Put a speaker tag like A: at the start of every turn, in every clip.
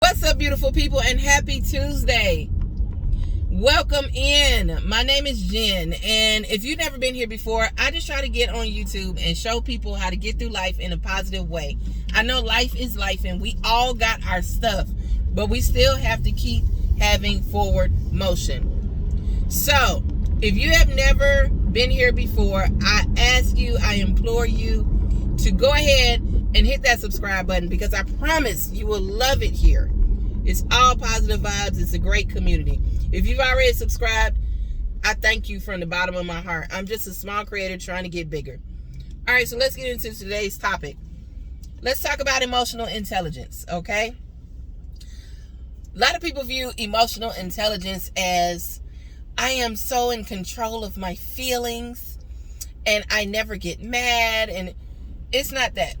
A: What's up, beautiful people, and happy Tuesday. Welcome in. My name is Jen, and if you've never been here before, I just try to get on YouTube and show people how to get through life in a positive way. I know life is life, and we all got our stuff, but we still have to keep having forward motion. So, if you have never been here before, I implore you to go ahead and hit that subscribe button, because I promise you will love it here. It's all positive vibes. It's a great community. If you've already subscribed, I thank you from the bottom of my heart. I'm just a small creator trying to get bigger. All right, so let's get into today's topic. Let's talk about emotional intelligence, okay? A lot of people view emotional intelligence as, I am so in control of my feelings and I never get mad, and it's not that.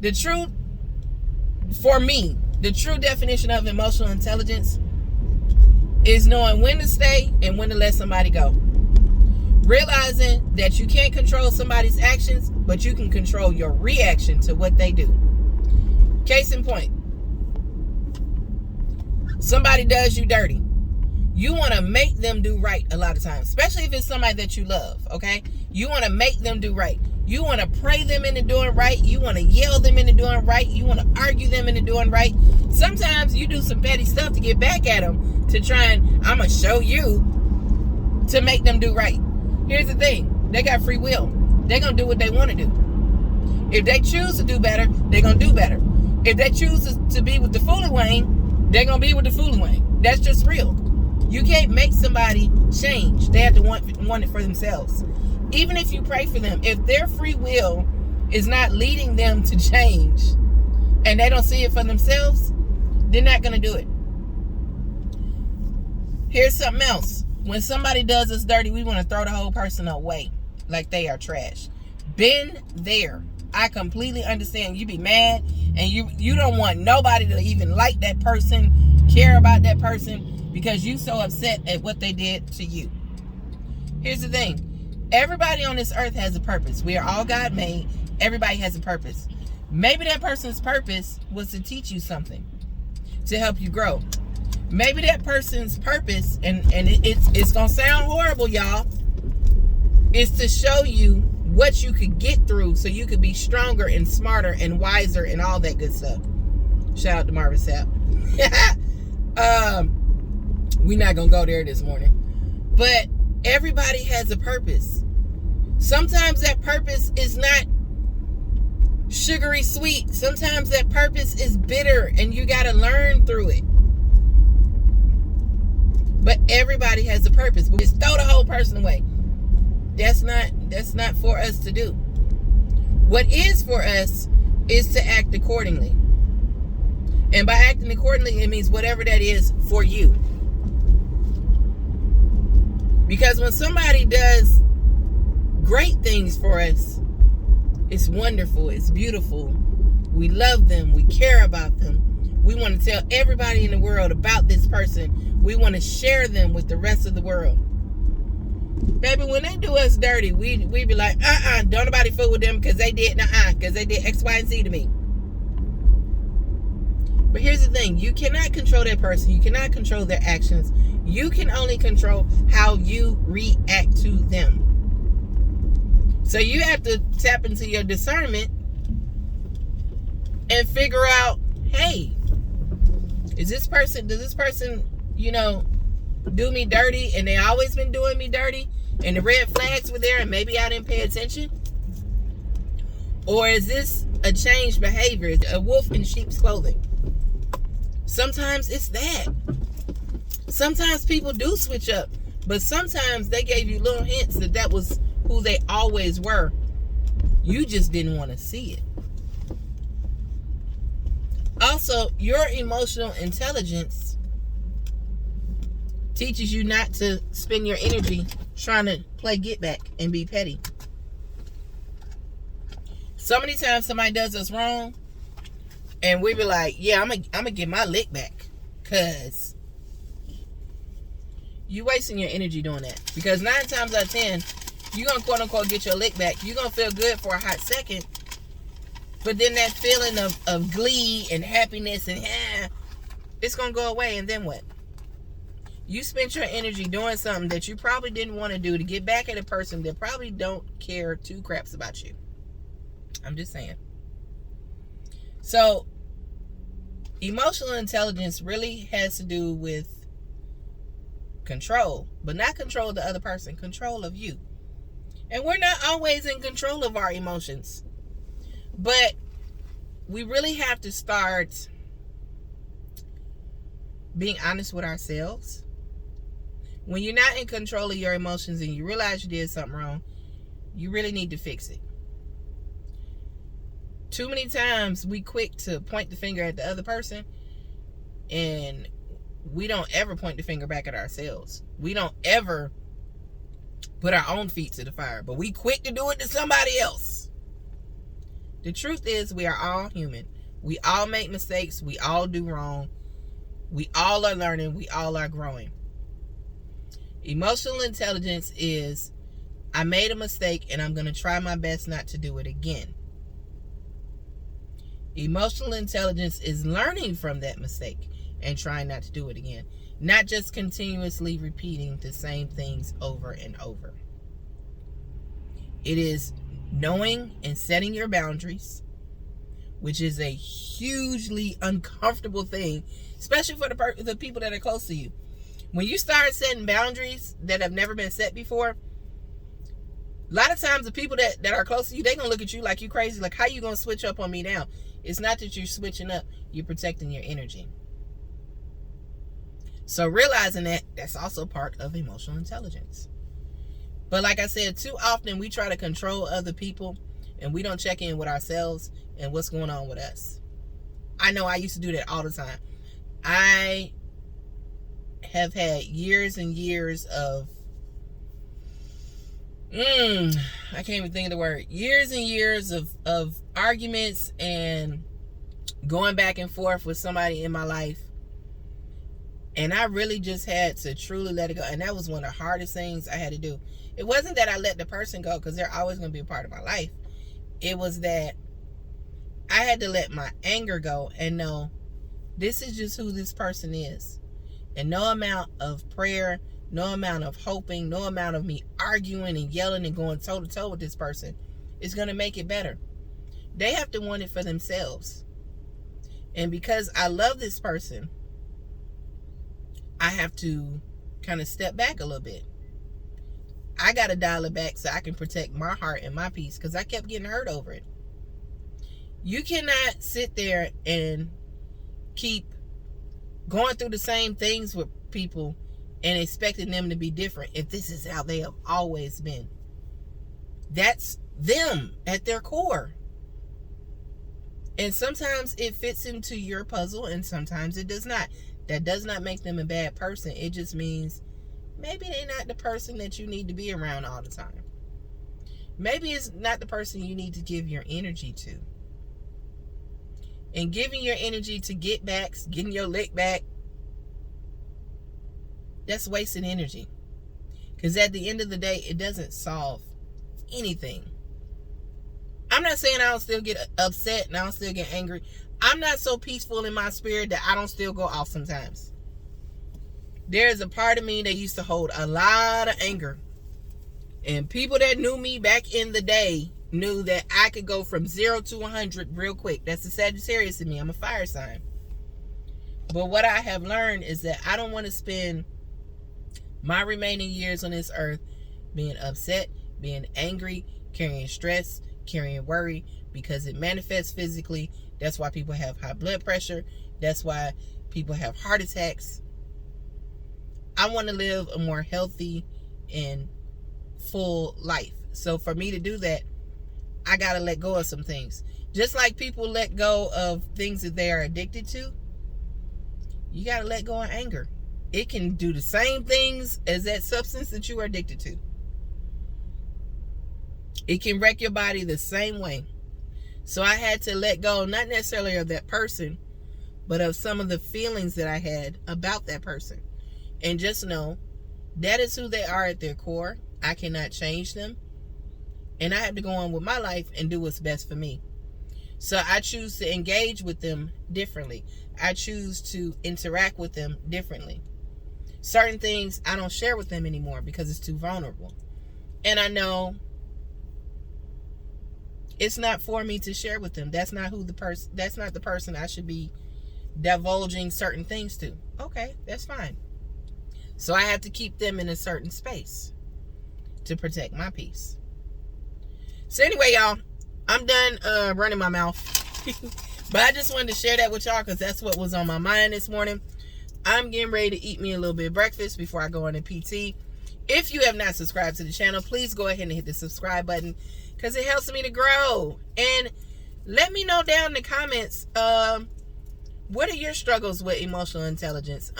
A: The true definition of emotional intelligence is knowing when to stay and when to let somebody go. Realizing that you can't control somebody's actions, but you can control your reaction to what they do. Case in point, somebody does you dirty. You want to make them do right a lot of times, especially if it's somebody that you love, okay? You want to make them do right. You want to pray them into doing right. You want to yell them into doing right. You want to argue them into doing right. Sometimes you do some petty stuff to get back at them, to try and, I'm going to show you, to make them do right. Here's the thing. They got free will. They're going to do what they want to do. If they choose to do better, they're going to do better. If they choose to be with the foolie Wayne, they're going to be with the foolie Wayne. That's just real. You can't make somebody change. They have to want it for themselves. Even if you pray for them, if their free will is not leading them to change and they don't see it for themselves, they're not going to do it. Here's something else. When somebody does us dirty, we want to throw the whole person away like they are trash. Been there. I completely understand. You be mad and you don't want nobody to even like that person, care about that person, because you so upset at what they did to you. Here's the thing. Everybody on this earth has a purpose. We are all God made. Everybody has a purpose. Maybe that person's purpose was to teach you something, to help you grow. Maybe that person's purpose, and it's going to sound horrible, y'all, is to show you what you could get through so you could be stronger and smarter and wiser and all that good stuff. Shout out to Marvin Sapp. We're not going to go there this morning. But everybody has a purpose. Sometimes that purpose is not sugary sweet. Sometimes that purpose is bitter and you got to learn through it. But everybody has a purpose. But just throw the whole person away. That's not for us to do. What is for us is to act accordingly. And by acting accordingly, it means whatever that is for you. Because when somebody does great things for us, it's wonderful, it's beautiful. We love them, we care about them. We want to tell everybody in the world about this person. We want to share them with the rest of the world. Baby, when they do us dirty, we be like, don't nobody fool with them because they did X, Y, and Z to me. But here's the thing. You cannot control that person. You cannot control their actions. You can only control how you react to them. So you have to tap into your discernment and figure out, hey, does this person, do me dirty, and they always been doing me dirty, and the red flags were there and maybe I didn't pay attention? Or is this a changed behavior, a wolf in sheep's clothing? Sometimes it's that. Sometimes people do switch up, but sometimes they gave you little hints that was who they always were. You just didn't want to see it. Also, your emotional intelligence teaches you not to spend your energy trying to play get back and be petty. So many times somebody does us wrong, and we be like, yeah, I'm gonna get my lick back. Cause you wasting your energy doing that. Because 9 times out of 10, you're gonna quote unquote get your lick back. You're gonna feel good for a hot second. But then that feeling of glee and happiness and It's going to go away, and then what? You spent your energy doing something that you probably didn't want to do to get back at a person that probably don't care two craps about you. I'm just saying. So, emotional intelligence really has to do with control, but not control of the other person, control of you. And we're not always in control of our emotions, but we really have to start being honest with ourselves. When you're not in control of your emotions and you realize you did something wrong, you really need to fix it. Too many times we quick to point the finger at the other person, and we don't ever point the finger back at ourselves. We don't ever put our own feet to the fire, but we quick to do it to somebody else. The truth is, we are all human. We all make mistakes. We all do wrong. We all are learning. We all are growing. Emotional intelligence is, I made a mistake and I'm going to try my best not to do it again. Emotional intelligence is learning from that mistake and trying not to do it again. Not just continuously repeating the same things over and over. It is knowing and setting your boundaries, which is a hugely uncomfortable thing, especially for the people that are close to you. When you start setting boundaries that have never been set before, a lot of times the people that are close to you, they're going to look at you like you crazy. Like, how you going to switch up on me now? It's not that you're switching up. You're protecting your energy. So realizing that, that's also part of emotional intelligence. But like I said, too often we try to control other people and we don't check in with ourselves and what's going on with us. I know I used to do that all the time. I have had years and years of I can't even think of the word. Years and years of arguments and going back and forth with somebody in my life. And I really just had to truly let it go. And that was one of the hardest things I had to do. It wasn't that I let the person go, because they're always going to be a part of my life. It was that I had to let my anger go and know this is just who this person is. And no amount of prayer, no amount of hoping, no amount of me arguing and yelling and going toe to toe with this person is going to make it better. They have to want it for themselves. And because I love this person, I have to kind of step back a little bit. I got to dial it back so I can protect my heart and my peace, because I kept getting hurt over it. You cannot sit there and keep going through the same things with people and expecting them to be different if this is how they have always been. That's them at their core. And sometimes it fits into your puzzle and sometimes it does not. That does not make them a bad person. It just means maybe they're not the person that you need to be around all the time. Maybe it's not the person you need to give your energy to. And giving your energy to get backs, getting your lick back, that's wasted energy. Because at the end of the day, it doesn't solve anything. I'm not saying I don't still get upset and I don't still get angry. I'm not so peaceful in my spirit that I don't still go off sometimes. There's a part of me that used to hold a lot of anger. And people that knew me back in the day knew that I could go from 0 to 100 real quick. That's the Sagittarius in me. I'm a fire sign. But what I have learned is that I don't want to spend my remaining years on this earth being upset, being angry, carrying stress, carrying worry, because it manifests physically. That's why people have high blood pressure. That's why people have heart attacks. I want to live a more healthy and full life. So for me to do that, I got to let go of some things. Just like people let go of things that they are addicted to, you got to let go of anger. It can do the same things as that substance that you are addicted to. It can wreck your body the same way. So I had to let go, not necessarily of that person, but of some of the feelings that I had about that person. And just know that is who they are at their core. I cannot change them. And I have to go on with my life and do what's best for me. So I choose to engage with them differently. I choose to interact with them differently. Certain things I don't share with them anymore because it's too vulnerable. And I know it's not for me to share with them. That's not that's not the person I should be divulging certain things to. Okay, that's fine. So I have to keep them in a certain space to protect my peace. So anyway, y'all, I'm done running my mouth. But I just wanted to share that with y'all because that's what was on my mind this morning. I'm getting ready to eat me a little bit of breakfast before I go on a PT. If you have not subscribed to the channel, please go ahead and hit the subscribe button because it helps me to grow. And let me know down in the comments, what are your struggles with emotional intelligence?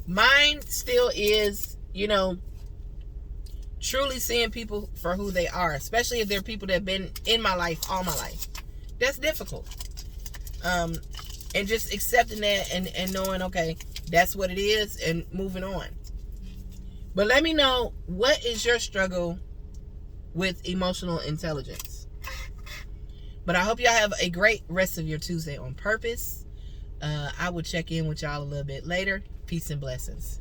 A: Mine still is, truly seeing people for who they are, especially if they're people that have been in my life all my life. That's difficult. And just accepting that and knowing, okay, that's what it is and moving on. But let me know, what is your struggle with emotional intelligence? But I hope y'all have a great rest of your Tuesday on purpose. I will check in with y'all a little bit later. Peace and blessings.